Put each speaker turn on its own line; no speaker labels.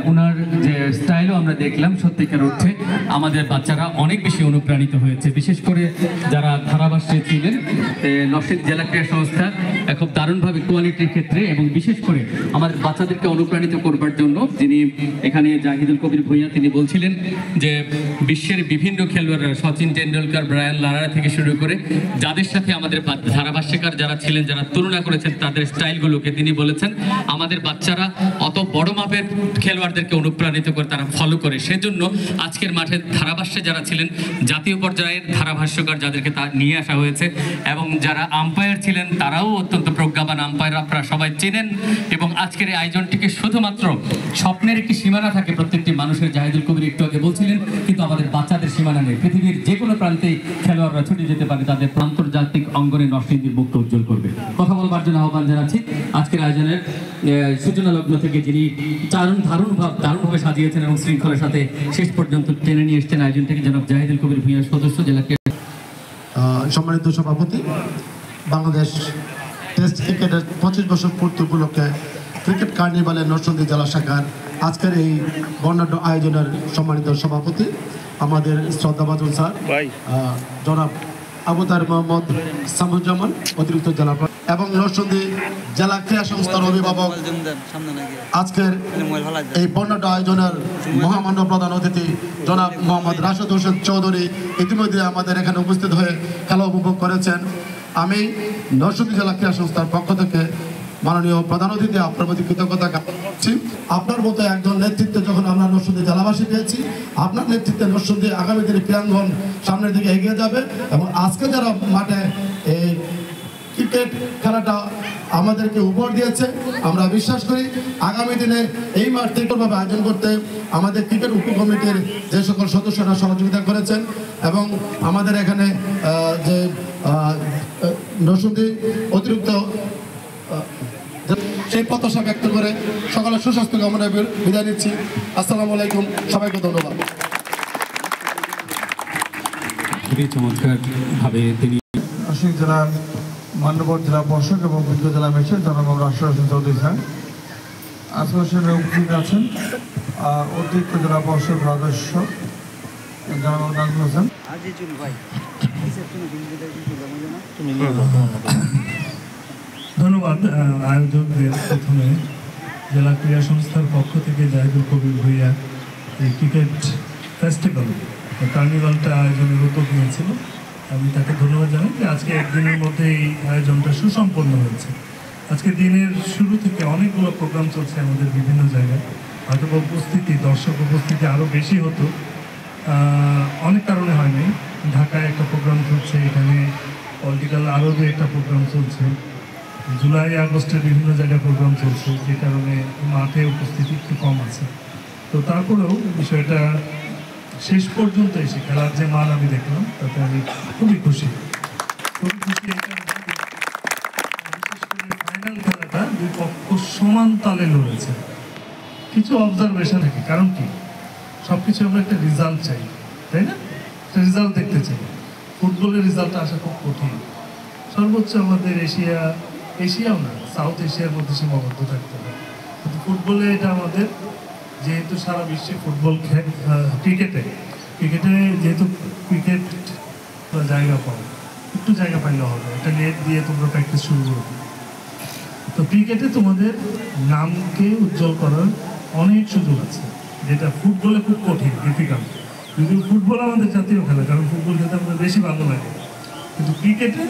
ওনার যে স্টাইলও আমরা দেখলাম সত্যিকার অর্থে আমাদের বাচ্চারা অনেক বেশি অনুপ্রাণিত হয়েছে, বিশেষ করে যারা ধারাভাষ্যে ছিলেন। নরসিংদী জেলা ক্রীড়া সংস্থা খুব দারুণভাবে কোয়ালিটির ক্ষেত্রে এবং বিশেষ করে আমাদের বাচ্চাদেরকে অনুপ্রাণিত করবার জন্য যিনি এখানে জাহিদুল কবির ভূঁইয়া তিনি বলছিলেন যে বিশ্বের বিভিন্ন খেলোয়াড়রা সচিন টেন্ডুলকার, ব্রায়ান লারা থেকে শুরু করে যাদের সাথে আমাদের ধারাভাষ্যকার যারা ছিলেন, যারা তুলনা করেছেন তাদের স্টাইলগুলোকে, তিনি বলেছেন আমাদের বাচ্চারা অত বড় মাপের খেলোয়াড়দেরকে অনুপ্রাণিত করে তারা ফলো করে। সেজন্য আজকের মাঠে ধারাভাষ্যে যারা ছিলেন জাতীয় পর্যায়ের ধারাভাষ্যকার যাদেরকে তা নিয়ে আসা হয়েছে এবং যারা আম্পায়ার ছিলেন তারাও অত্যন্ত প্রজ্ঞাবান আম্পায়ার, আপনারা সবাই চেনেন। এবং আজকের এই আয়োজনটিকে শুধুমাত্র স্বপ্নের একটি সীমানা থাকে প্রত্যেকটি মানুষের, জাহিদুল কবির একটু আগে বলছিলেন, কিন্তু আমাদের বাচ্চাদের সীমানা নেই। পৃথিবীর যে কোনো প্রান্তেই খেলোয়াড়রা ছুটে যেতে পারে, তাদের আন্তর্জাতিক অঙ্গনে নরসিংদীর মুক্ত উজ্জ্বল করবে। কথা বলবার জন্য আহ্বান জানাচ্ছি আজকের আয়োজনের সূচনা লগ্ন থেকে যিনি দারুণভাবে সাজিয়েছেন এবং শৃঙ্খলার সাথে শেষ পর্যন্ত টেনে নিয়ে এসছেন আয়োজনটিকে, জনাব জাহিদুল কবির ভূঁইয়া, সদস্য জেলা
সম্মানিত সভাপতি, বাংলাদেশ টেস্ট ক্রিকেটের 25 বছর পূর্তি উপলক্ষে ক্রিকেট কার্নিভালের নরসিংদী জেলা শাখার আজকের এই বর্ণাঢ্য আয়োজনের সম্মানিত সভাপতি আমাদের শ্রদ্ধাভাজন স্যার জনাব আবু তাহের মোহাম্মদ সামুজ্জামান, অতিরিক্ত জেলা এবং নরসিংদী জেলা ক্রীড়া সংস্থার অভিভাবক, আজকের এই বর্ণাঢ্য আয়োজনের মহামান্য প্রধান অতিথি জনাব মোহাম্মদ রাশেদ হোসেন চৌধুরী ইতিমধ্যে আমাদের এখানে উপস্থিত হয়ে খেলা উপভোগ করেছেন। আমি নরসিংদী জেলা ক্রীড়া সংস্থার পক্ষ থেকে মাননীয় প্রধান অতিথি আপনার প্রতি কৃতজ্ঞতা জ্ঞাপন করছি। আপনার মতো একজন নেতৃত্বে যখন আমরা নরসিংদী জেলাবাসী পেয়েছি, আপনার নেতৃত্বে নরসিংদী আগামী দিনে ক্রীড়াঙ্গন সামনের দিকে এগিয়ে যাবে এবং আজকে যারা মাঠে এই ক্রিকেট খেলাটা আমাদেরকে উপহার দিয়েছে, আমরা বিশ্বাস করি আগামী দিনে এই মাঠ থেকে আয়োজন করতে আমাদের ক্রিকেট উপকমিটির যে সকল সদস্যরা সহযোগিতা করেছেন এবং আমাদের এখানে যে নরসিংদী অতিরিক্ত সেই প্রত্যাশা ব্যক্ত করে সকলের সুস্বাস্থ্য কামনা বিদায় নিচ্ছি। আসসালামু আলাইকুম, সবাইকে ধন্যবাদ।
খুবই চমৎকার ভাবে তিনি
নরসিংদী জেলার মান্যবর জেলা পর্ষদ এবং বিজ্ঞ জেলা ম্যাজিস্ট্রেট জনাব রাশেদ হোসেন চৌধুরী স্যার আসলে উপস্থিত আছেন, আর অতিরিক্ত জেলা পর্ষদ সদস্য জনাব নাজমুল হোসেন।
ধন্যবাদ আয়োজকদের। প্রথমে জেলা ক্রীড়া সংস্থার পক্ষ থেকে জাহিদুল কবির ভূঁইয়া এই ক্রিকেট ফেস্টিভ্যাল কার্নিভালটা আয়োজনের উদ্যোগ নিয়েছিল, আমি তাকে ধন্যবাদ জানাই যে আজকে একদিনের মধ্যে এই আয়োজনটা সুসম্পন্ন হয়েছে। আজকে দিনের শুরু থেকে অনেকগুলো প্রোগ্রাম চলছে আমাদের বিভিন্ন জায়গায়, হয়তো দর্শক উপস্থিতি আরও বেশি হতো, অনেক কারণে হয় নাই। ঢাকায় একটা প্রোগ্রাম চলছে, এখানে পলিটিক্যাল আরও একটা প্রোগ্রাম চলছে, জুলাই আগস্টের বিভিন্ন জায়গায় প্রোগ্রাম চলছে, যে কারণে মাঠে উপস্থিতি একটু কম আছে। তো তারপরেও বিষয়টা শেষ পর্যন্ত এসে খেলার যে মান আমি দেখলাম তাতে আমি খুবই খুশি। বিশেষ করে ফাইনাল খেলাটা দুই পক্ষ সমান তালে লড়েছে। কিছু অবজারভেশন থাকে, কারণ কি সব কিছু আমরা একটা রেজাল্ট চাই, তাই না? একটা রেজাল্ট দেখতে চাই। ফুটবলের রেজাল্টটা আসা খুব কঠিন। সর্বোচ্চ আমাদের এশিয়াও না, সাউথ এশিয়ার মধ্যে সীমাবদ্ধ থাকতে হবে। কিন্তু ফুটবলে এটা আমাদের, যেহেতু সারা বিশ্বে ফুটবল ক্রিকেটে যেহেতু ক্রিকেট জায়গা পাও, একটু জায়গা পাইলে হবে, এটা নেট দিয়ে তোমরা প্র্যাকটিস শুরু করবে। তো ক্রিকেটে তোমাদের নামকে উজ্জ্বল করার অনেক সুযোগ আছে, যেটা ফুটবলে খুব কঠিন, ডিফিকাল্ট। যদিও ফুটবল আমাদের জাতীয় খেলা, কারণ ফুটবল খেলতে আমাদের বেশি ভালো লাগে, কিন্তু ক্রিকেটে